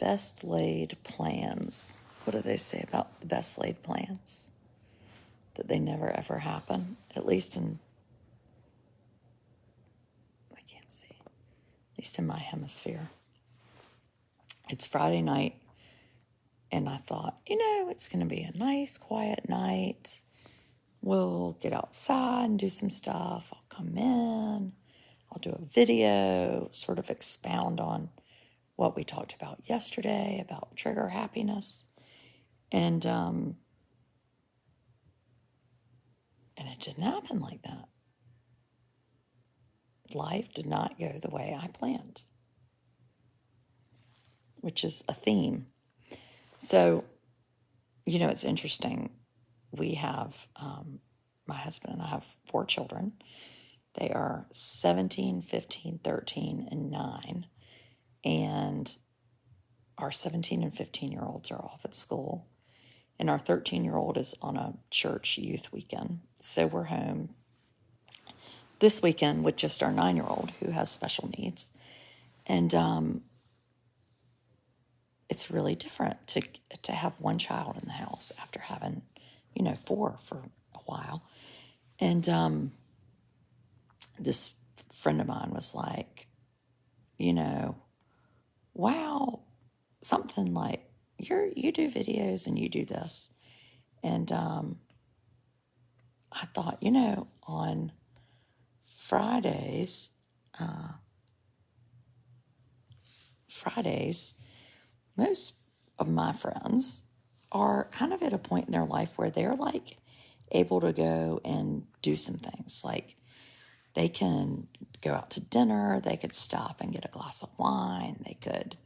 best laid plans. What do they say about the best laid plans? That they never ever happen, at least in, I can't see, at least in my hemisphere. It's Friday night, and I thought, it's going to be a nice, quiet night. We'll get outside and do some stuff. I'll come in. I'll do a video, sort of expound on what we talked about yesterday about trigger happiness. And it didn't happen like that. Life did not go the way I planned, which is a theme. So, it's interesting. We have, my husband and I have 4 children. They are 17, 15, 13, and 9. And our 17 and 15-year-olds are off at school. And our 13-year-old is on a church youth weekend. So we're home this weekend with just our 9-year-old who has special needs. And it's really different to have one child in the house after having, 4 for a while. And this friend of mine was like, wow, something like, you do videos and you do this. And I thought, on Fridays, most of my friends are kind of at a point in their life where they're like able to go and do some things. Like they can go out to dinner, they could stop and get a glass of wine, they could,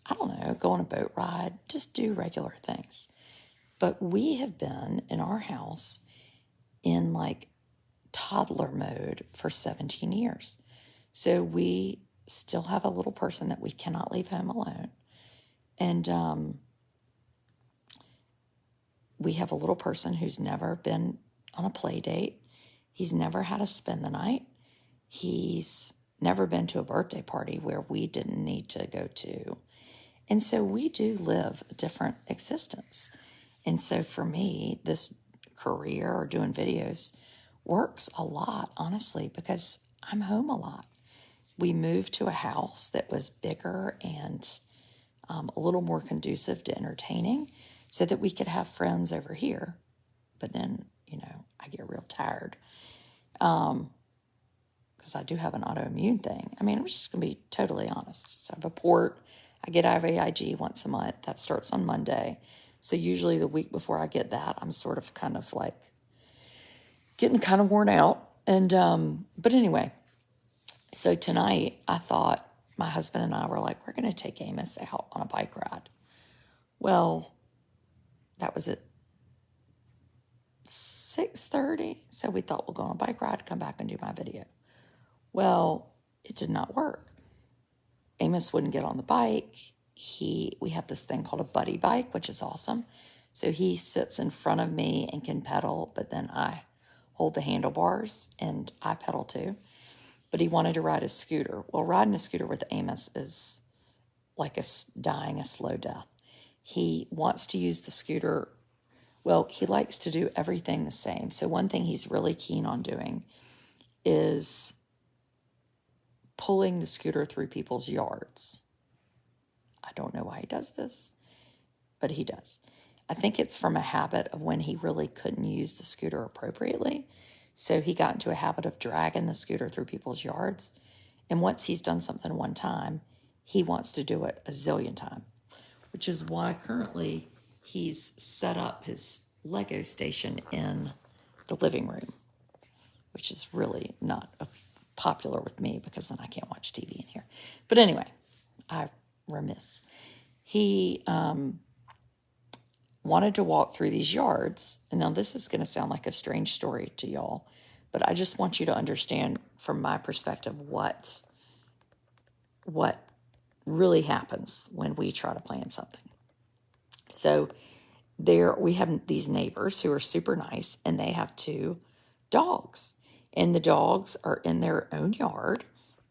I don't know, go on a boat ride, just do regular things. But we have been in our house in like toddler mode for 17 years. So we still have a little person that we cannot leave home alone. And we have a little person who's never been on a play date. He's never had to spend the night. He's never been to a birthday party where we didn't need to go to. And so we do live a different existence. And so for me, this career or doing videos works a lot, honestly, because I'm home a lot. We moved to a house that was bigger and a little more conducive to entertaining so that we could have friends over here. But then, I get real tired because I do have an autoimmune thing. I mean, I'm just going to be totally honest. So I have a port. I get IVIG once a month. That starts on Monday. So usually the week before I get that, I'm sort of kind of like getting kind of worn out. And, but anyway, so tonight I thought my husband and I were like, we're going to take Amos out on a bike ride. Well, that was at 6:30. So we thought we'll go on a bike ride, come back and do my video. Well, it did not work. Amos wouldn't get on the bike. We have this thing called a buddy bike, which is awesome. So he sits in front of me and can pedal, but then I hold the handlebars and I pedal too. But he wanted to ride a scooter. Well, riding a scooter with Amos is like dying a slow death. He wants to use the scooter. Well, he likes to do everything the same. So one thing he's really keen on doing is pulling the scooter through people's yards. I don't know why he does this, but he does. I think it's from a habit of when he really couldn't use the scooter appropriately. So he got into a habit of dragging the scooter through people's yards. And once he's done something one time, he wants to do it a zillion times, which is why currently he's set up his Lego station in the living room, which is really not popular with me because then I can't watch TV in here. But anyway, I remiss. He wanted to walk through these yards. And now this is going to sound like a strange story to y'all, but I just want you to understand from my perspective what really happens when we try to plan something. So we have these neighbors who are super nice, and they have 2 dogs. And the dogs are in their own yard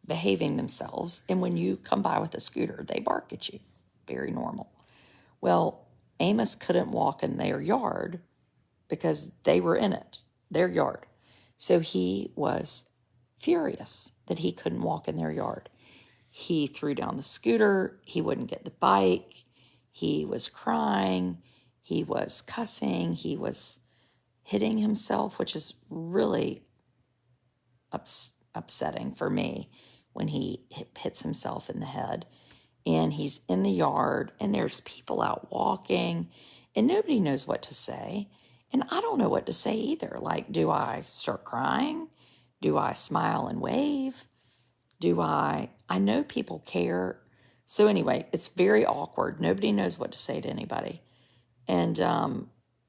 behaving themselves. And when you come by with a scooter, they bark at you. very normal. Well, Amos couldn't walk in their yard because they were in it, their yard. So he was furious that he couldn't walk in their yard. He threw down the scooter. He wouldn't get the bike. He was crying. He was cussing. He was hitting himself, which is really upsetting for me when he hits himself in the head. And he's in the yard, and there's people out walking, and nobody knows what to say. And I don't know what to say either. Like, do I start crying? Do I smile and wave? I know people care. So anyway, it's very awkward. Nobody knows what to say to anybody. And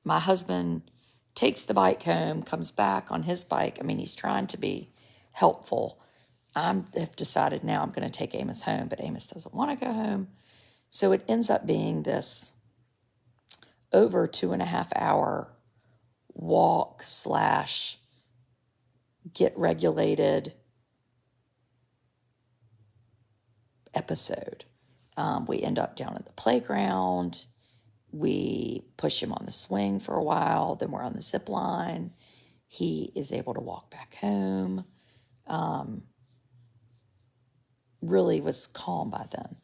my husband takes the bike home, comes back on his bike. I mean, he's trying to be helpful. I've decided now I'm going to take Amos home, but Amos doesn't want to go home. So it ends up being this over 2.5 hour walk / get regulated episode. We end up down at the playground. We push him on the swing for a while. Then we're on the zip line. He is able to walk back home. Really was calm by then.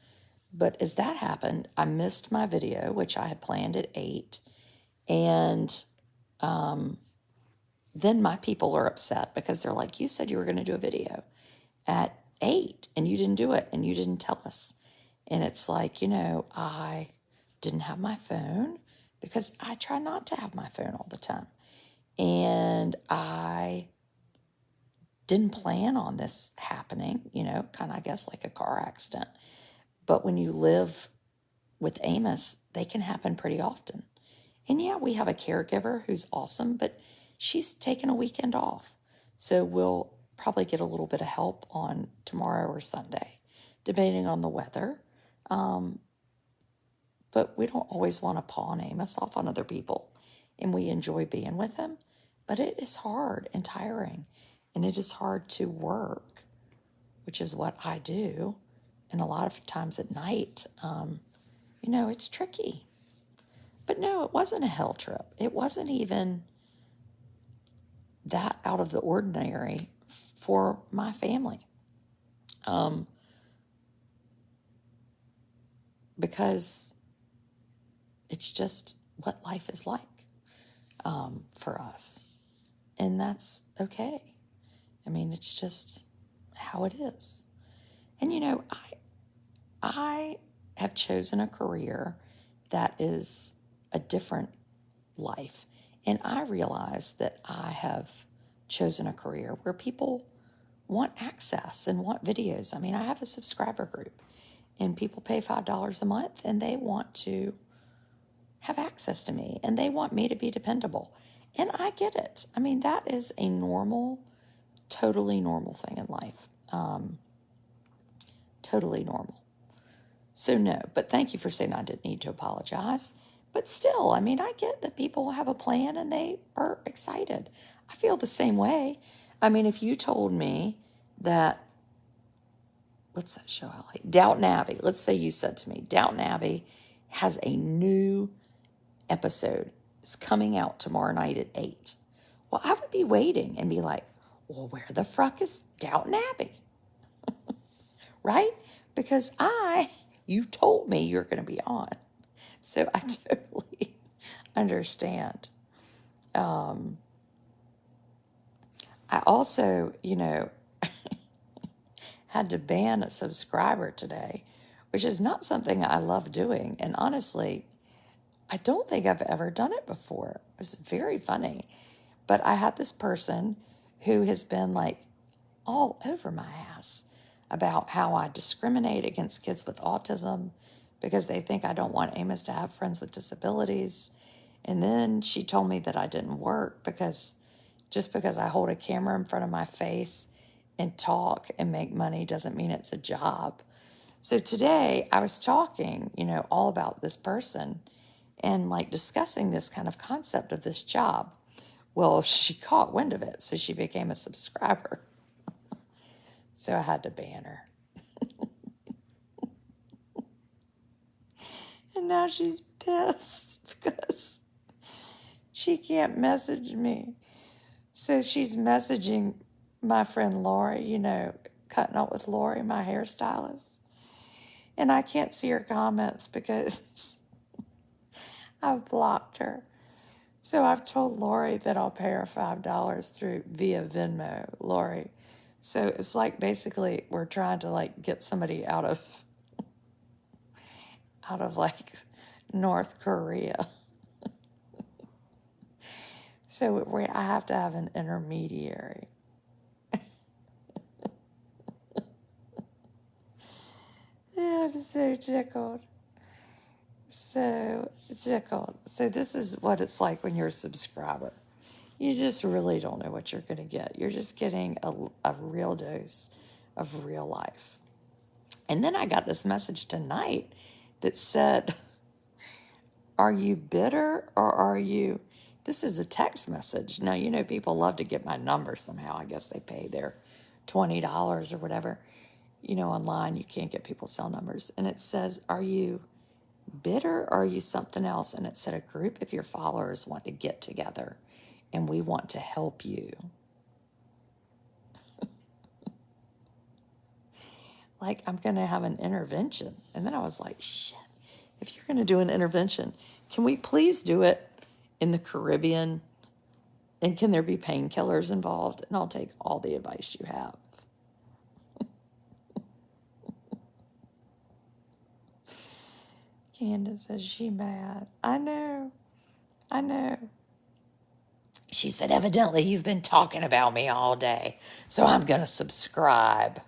But as that happened, I missed my video, which I had planned at 8. And then my people are upset because they're like, you said you were going to do a video at 8 and you didn't do it and you didn't tell us. And it's like, I didn't have my phone because I try not to have my phone all the time. And I didn't plan on this happening, kind of, I guess, like a car accident. But when you live with Amos, they can happen pretty often. And yeah, we have a caregiver who's awesome, but she's taken a weekend off. So we'll probably get a little bit of help on tomorrow or Sunday, depending on the weather. But we don't always want to pawn Amos off on other people. And we enjoy being with him. But it is hard and tiring. And it is hard to work, which is what I do. And a lot of times at night, it's tricky. But no, it wasn't a hell trip. It wasn't even that out of the ordinary for my family. Because it's just what life is like for us. And that's okay. I mean, it's just how it is. And, I have chosen a career that is a different life. And I realize that I have chosen a career where people want access and want videos. I mean, I have a subscriber group and people pay $5 a month and they want to have access to me and they want me to be dependable. And I get it. I mean, that is a totally normal thing in life. Totally normal. So no, but thank you for saying I didn't need to apologize. But still, I mean, I get that people have a plan and they are excited. I feel the same way. I mean, if you told me that, what's that show I like? Downton Abbey. Let's say you said to me, Downton Abbey has a new episode. It's coming out tomorrow night at 8. Well, I would be waiting and be like, well, where the fuck is Downton Abbey? Right? Because you told me you're going to be on. So I totally understand. I also, had to ban a subscriber today, which is not something I love doing. And honestly, I don't think I've ever done it before. It was very funny. But I had this person who has been like all over my ass about how I discriminate against kids with autism because they think I don't want Amos to have friends with disabilities. And then she told me that I didn't work just because I hold a camera in front of my face and talk and make money doesn't mean it's a job. So today I was talking, all about this person and like discussing this kind of concept of this job. Well, she caught wind of it, so she became a subscriber. So I had to ban her. now she's pissed because she can't message me. So she's messaging my friend Lori, cutting up with Lori, my hairstylist. And I can't see her comments because I've blocked her. So I've told Lori that I'll pay her $5 via Venmo, Lori. So it's like basically we're trying to like get somebody out of like North Korea. So I have to have an intermediary. I'm so tickled. So tickled. So this is what it's like when you're a subscriber. You just really don't know what you're going to get. You're just getting a real dose of real life. And then I got this message tonight that said, are you bitter or are you... This is a text message. Now, people love to get my number somehow. I guess they pay their $20 or whatever. Online, you can't get people's cell numbers. And it says, are you bitter or are you something else? And it said, a group of your followers want to get together and we want to help you. Like, I'm going to have an intervention. And then I was like, shit, if you're going to do an intervention, can we please do it in the Caribbean? And can there be painkillers involved? And I'll take all the advice you have. Candace says she mad. I know. She said, evidently you've been talking about me all day, so I'm going to subscribe.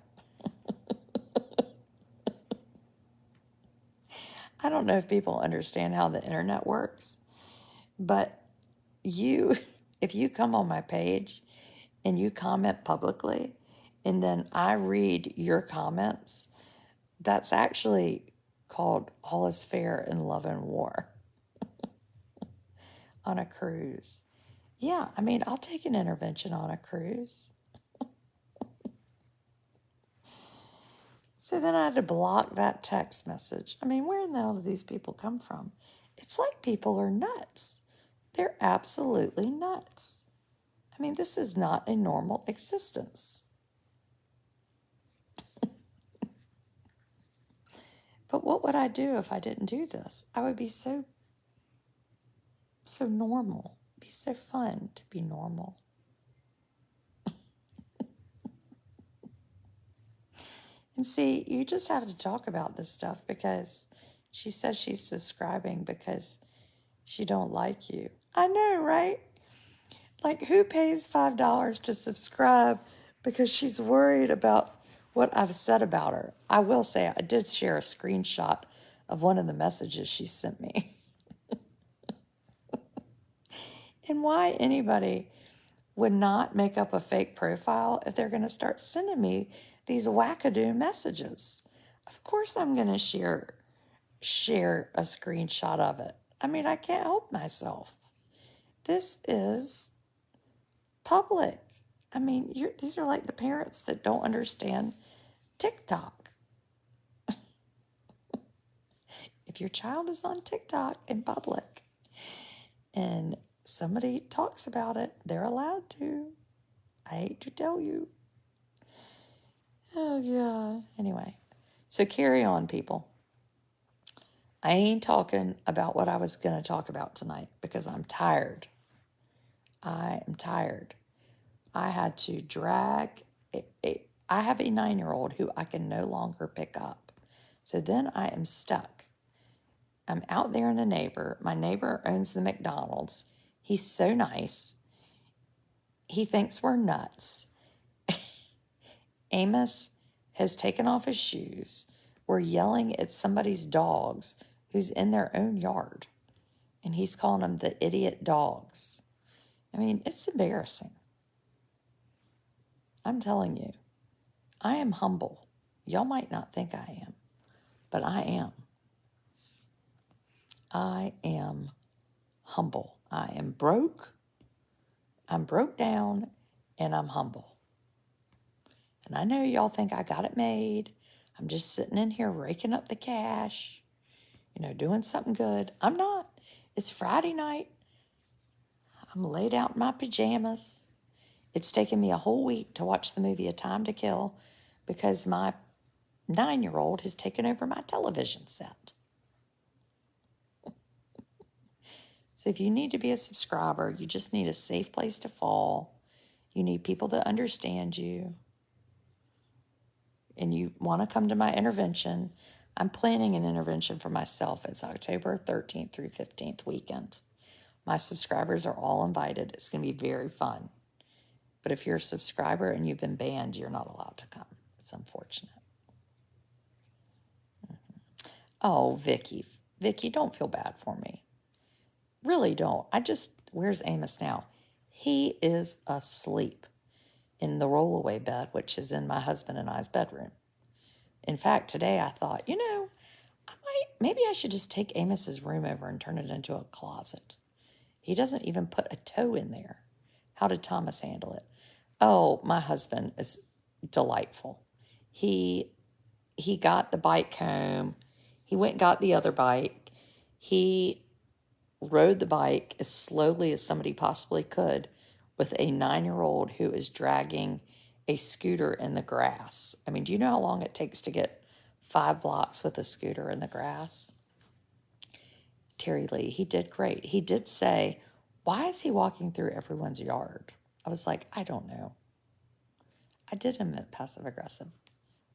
I don't know if people understand how the internet works, but if you come on my page and you comment publicly, and then I read your comments, that's actually called All is Fair in Love and War on a cruise. Yeah, I'll take an intervention on a cruise. So then I had to block that text message. Where in the hell do these people come from? It's like people are nuts. They're absolutely nuts. This is not a normal existence. But what would I do if I didn't do this? I would be so normal. It'd be so fun to be normal. And see, you just have to talk about this stuff because she says she's subscribing because she don't like you. I know, right? Like, who pays $5 to subscribe because she's worried about what I've said about her? I will say I did share a screenshot of one of the messages she sent me. And why anybody would not make up a fake profile if they're going to start sending me these wackadoo messages. Of course I'm going to share a screenshot of it. I can't help myself. This is public. These are like the parents that don't understand TikTok. If your child is on TikTok in public and somebody talks about it, they're allowed to. I hate to tell you. Oh, yeah. Anyway, so carry on, people. I ain't talking about what I was going to talk about tonight because I'm tired. I am tired. I had to drag I have a 9-year-old who I can no longer pick up. So then I am stuck. I'm out there in a neighbor. My neighbor owns the McDonald's. He's so nice. He thinks we're nuts. Amos has taken off his shoes. We're yelling at somebody's dogs who's in their own yard. And he's calling them the idiot dogs. It's embarrassing. I'm telling you, I am humble. Y'all might not think I am, but I am. I am humble. I am broke. I'm broke down, and I'm humble. And I know y'all think I got it made. I'm just sitting in here raking up the cash. doing something good. I'm not. It's Friday night. I'm laid out in my pajamas. It's taken me a whole week to watch the movie A Time to Kill because my 9-year-old has taken over my television set. So if you need to be a subscriber, you just need a safe place to fall. You need people that understand you. And you want to come to my intervention. I'm planning an intervention for myself. It's October 13th through 15th weekend. My subscribers are all invited. It's going to be very fun. But if you're a subscriber and you've been banned, you're not allowed to come. It's unfortunate. Oh, Vicky. Vicky, don't feel bad for me. Really don't. Where's Amos now? He is asleep in the rollaway bed, which is in my husband and I's bedroom. In fact, today I thought, maybe I should just take Amos's room over and turn it into a closet. He doesn't even put a toe in there. How did Thomas handle it? Oh, my husband is delightful. He got the bike home. He went and got the other bike. He rode the bike as slowly as somebody possibly could with a 9-year-old who is dragging a scooter in the grass. I mean, do you know how long it takes to get 5 blocks with a scooter in the grass? Terry Lee, he did great. He did say, why is he walking through everyone's yard? I was like, I don't know. I did admit passive aggressive.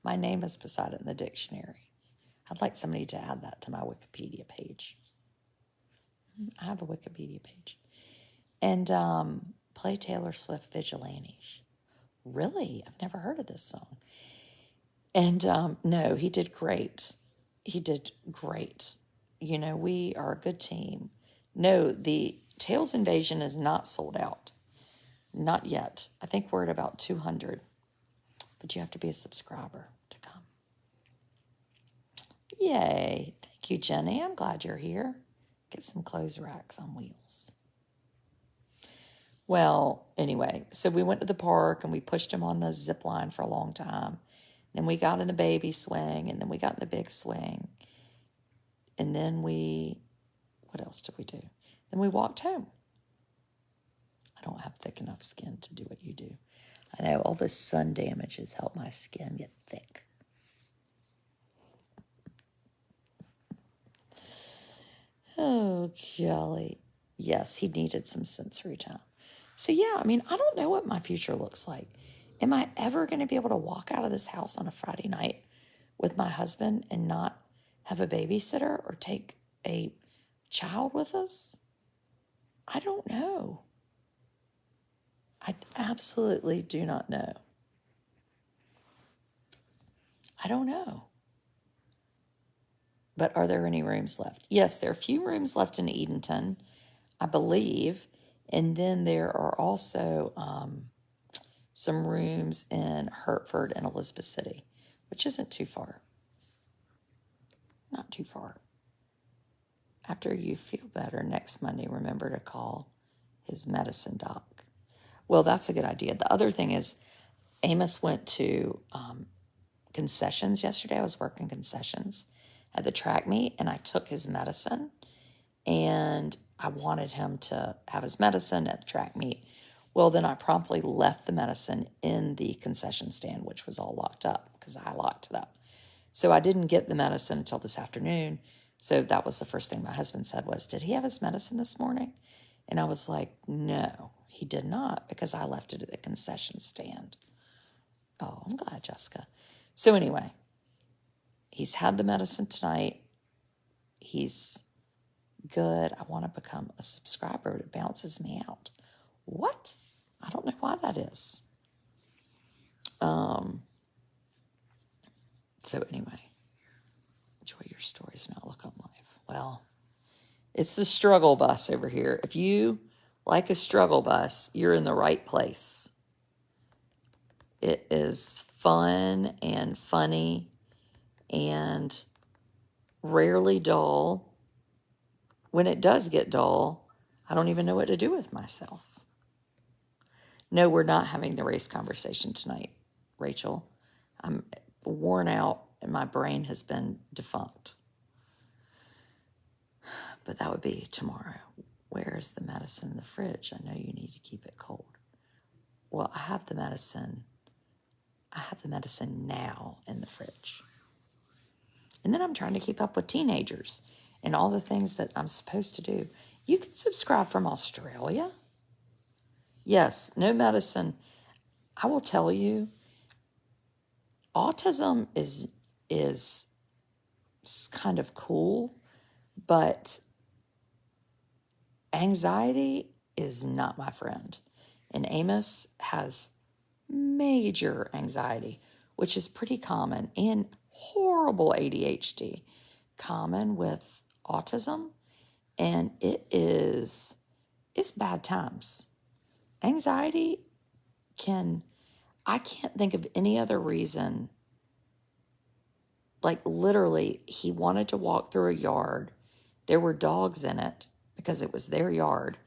My name is beside it in the dictionary. I'd like somebody to add that to my Wikipedia page. I have a Wikipedia page. And play Taylor Swift Vigilantes. Really? I've never heard of this song. And no, he did great. He did great. We are a good team. No, the Tails Invasion is not sold out. Not yet. I think we're at about 200. But you have to be a subscriber to come. Yay. Thank you, Jenny. I'm glad you're here. Get some clothes racks on wheels. Well, anyway, so we went to the park and we pushed him on the zip line for a long time. Then we got in the baby swing and then we got in the big swing. And then what else did we do? Then we walked home. I don't have thick enough skin to do what you do. I know all the sun damage has helped my skin get thick. Oh, jolly. Yes, he needed some sensory time. So, yeah, I don't know what my future looks like. Am I ever going to be able to walk out of this house on a Friday night with my husband and not have a babysitter or take a child with us? I don't know. I absolutely do not know. I don't know. But are there any rooms left? Yes, there are a few rooms left in Edenton, I believe. And then there are also some rooms in Hertford and Elizabeth City, which isn't too far. Not too far. After you feel better next Monday, remember to call his medicine doc. Well, that's a good idea. The other thing is Amos went to concessions yesterday. I was working concessions at the track meet, and I took his medicine, and I wanted him to have his medicine at the track meet. Well, then I promptly left the medicine in the concession stand, which was all locked up because I locked it up. So I didn't get the medicine until this afternoon. So that was the first thing my husband said was, did he have his medicine this morning? And I was like, no, he did not, because I left it at the concession stand. Oh, I'm glad, Jessica. So anyway, he's had the medicine tonight. He's good. I want to become a subscriber, but it bounces me out. What? I don't know why that is. So anyway, enjoy your stories and outlook on life. Well, it's the struggle bus over here. If you like a struggle bus, you're in the right place. It is fun and funny and rarely dull. When it does get dull, I don't even know what to do with myself. No, we're not having the race conversation tonight, Rachel. I'm worn out and my brain has been defunct. But that would be tomorrow. Where's the medicine in the fridge? I know you need to keep it cold. Well, I have the medicine now in the fridge. And then I'm trying to keep up with teenagers and all the things that I'm supposed to do. You can subscribe from Australia. Yes, no medicine. I will tell you, autism is kind of cool, but anxiety is not my friend. And Amos has major anxiety, which is pretty common, and horrible ADHD, common with autism. And it's bad times. Anxiety I can't think of any other reason. Like literally, he wanted to walk through a yard. There were dogs in it because it was their yard,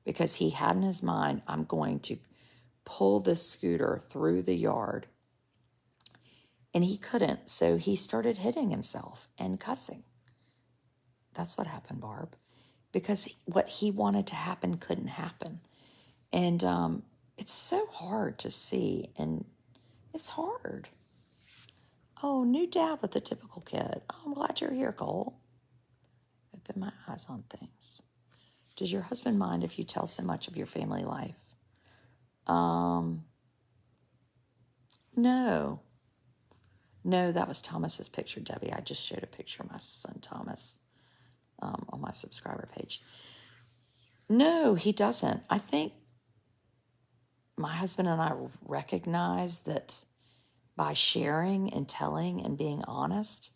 because he had in his mind, I'm going to pull this scooter through the yard. And he couldn't, so he started hitting himself and cussing. That's what happened, Barb, because what he wanted to happen couldn't happen. And it's so hard to see, and it's hard. Oh, new dad with a typical kid. Oh, I'm glad you're here, Cole. Open my eyes on things. Does your husband mind if you tell so much of your family life? No. No, that was Thomas's picture, Debbie. I just showed a picture of my son, Thomas, on my subscriber page. No, he doesn't. I think my husband and I recognize that by sharing and telling and being honest,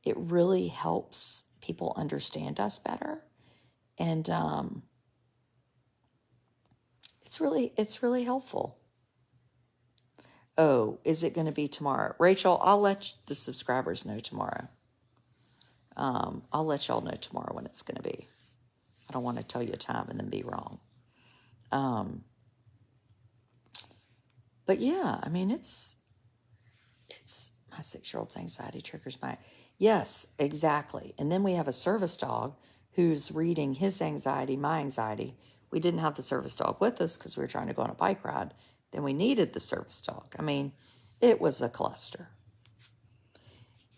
it really helps people understand us better. And it's really helpful. Oh, is it going to be tomorrow? Rachel, I'll let the subscribers know tomorrow. I'll let y'all know tomorrow when it's going to be. I don't want to tell you a time and then be wrong. But yeah, I mean, it's my 6-year-old's anxiety triggers my, yes, exactly. And then we have a service dog who's reading his anxiety, my anxiety. We didn't have the service dog with us because we were trying to go on a bike ride. Then we needed the service dog. I mean, it was a cluster.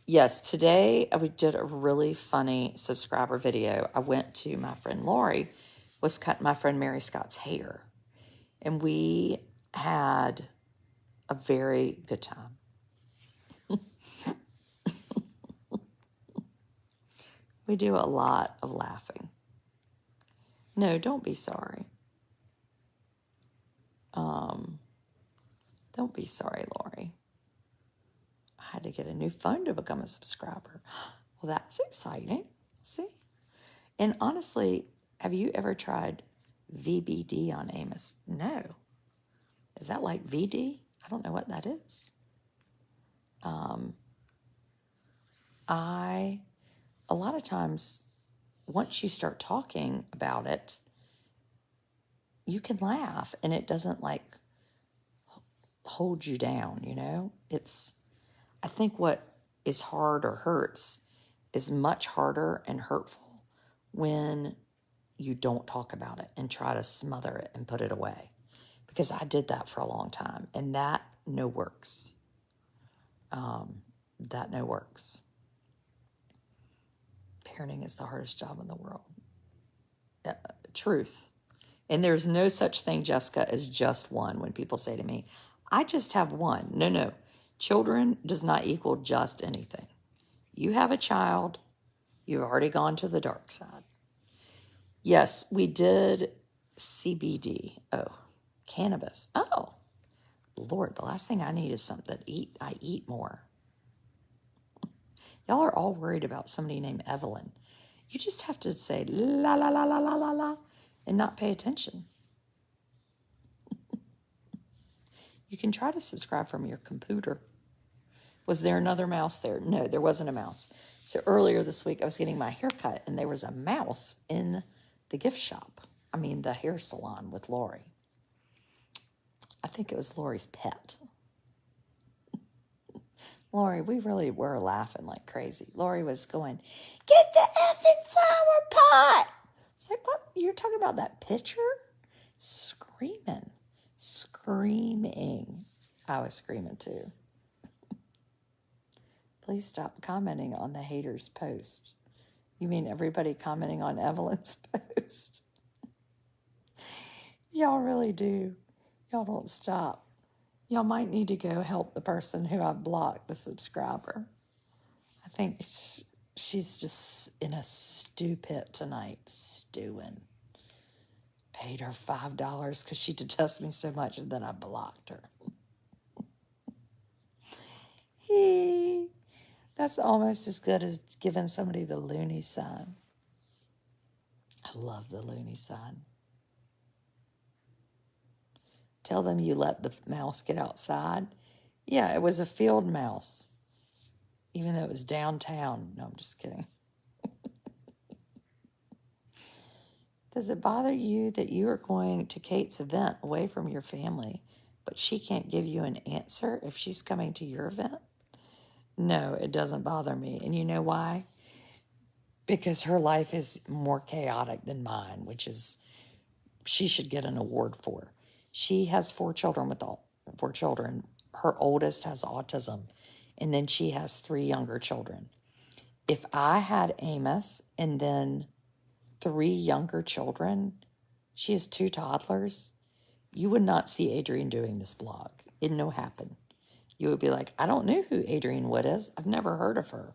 Yes, today we did a really funny subscriber video. I went to my friend Lori, was cutting my friend Mary Scott's hair. And we had a very good time. We do a lot of laughing. No, don't be sorry. Don't be sorry, Lori. I had to get a new phone to become a subscriber. Well, that's exciting. See? And honestly, have you ever tried VBD on Amos? No. Is that like VD? I don't know what that is. A lot of times, once you start talking about it, you can laugh and it doesn't like hold you down, you know? I think what is hard or hurts is much harder and hurtful when you don't talk about it and try to smother it and put it away. Because I did that for a long time, and that no works. That no works. Parenting is the hardest job in the world. Truth. And there's no such thing, Jessica, as just one. When people say to me, I just have one. No. Children does not equal just anything. You have a child, you've already gone to the dark side. Yes, we did CBD. Oh, cannabis. Oh, Lord, the last thing I need is something to eat. I eat more. Y'all are all worried about somebody named Evelyn. You just have to say la la la la la la la and not pay attention. You can try to subscribe from your computer. Was there another mouse there? No, there wasn't a mouse. So earlier this week, I was getting my hair cut, and there was a mouse in the gift shop. I mean, the hair salon with Lori. I think it was Lori's pet. Lori, we really were laughing like crazy. Lori was going, get the effing flower pot. It's like, what? You're talking about that picture? Screaming. I was screaming too. Please stop commenting on the haters' post. You mean everybody commenting on Evelyn's post? Y'all really do. Y'all don't stop. Y'all might need to go help the person who I've blocked, the subscriber. I think she's just in a stew pit tonight, stewing. Paid her $5 because she detests me so much, and then I blocked her. That's almost as good as giving somebody the loony sign. I love the loony sign. Tell them you let the mouse get outside. Yeah, it was a field mouse, even though it was downtown. No, I'm just kidding. Does it bother you that you are going to Kate's event away from your family, but she can't give you an answer if she's coming to your event? No, it doesn't bother me. And you know why? Because her life is more chaotic than mine, which is she should get an award for. She has 4 children with all 4 children. Her oldest has autism, and then she has 3 younger children. If I had Amos and then 3 younger children, she has 2 toddlers, you would not see Adrienne doing this blog. It'd no happen. You would be like, I don't know who Adrienne Wood is. I've never heard of her.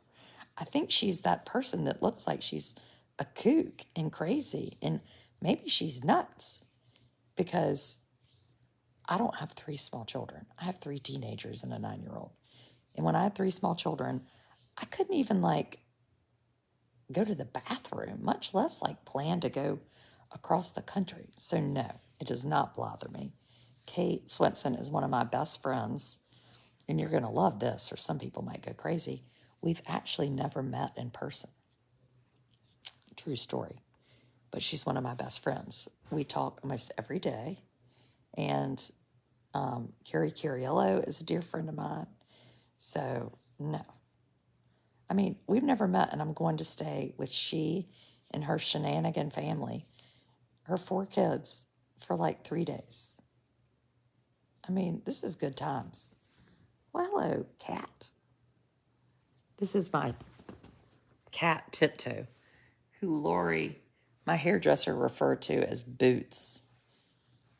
I think she's that person that looks like she's a kook and crazy, and maybe she's nuts, because I don't have 3 small children. I have 3 teenagers and a 9-year-old. And when I had 3 small children, I couldn't even go to the bathroom, much less plan to go across the country. So no, it does not bother me. Kate Swenson is one of my best friends, and you're going to love this, or some people might go crazy. We've actually never met in person. True story. But she's one of my best friends. We talk almost every day. And Carrie Cariello is a dear friend of mine. So, no. I mean, we've never met, and I'm going to stay with she and her shenanigan family, her 4 kids, for 3 days. I mean, this is good times. Well, hello, cat. This is my cat, Tiptoe, who Lori, my hairdresser, referred to as Boots.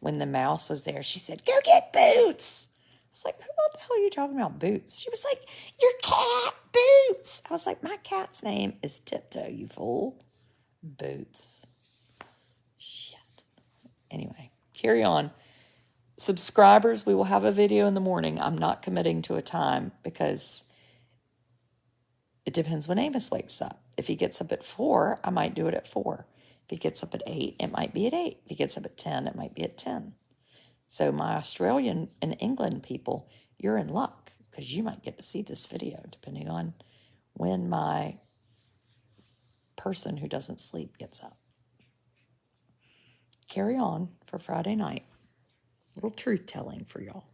When the mouse was there, she said, go get Boots. I was like, what the hell are you talking about, Boots? She was like, your cat, Boots. I was like, my cat's name is Tiptoe, you fool. Boots. Shit. Anyway, carry on. Subscribers, we will have a video in the morning. I'm not committing to a time because it depends when Amos wakes up. If he gets up at 4, I might do it at 4. If he gets up at 8, it might be at 8. If he gets up at 10, it might be at 10. So my Australian and England people, you're in luck, because you might get to see this video depending on when my person who doesn't sleep gets up. Carry on for Friday night. A little truth telling for y'all.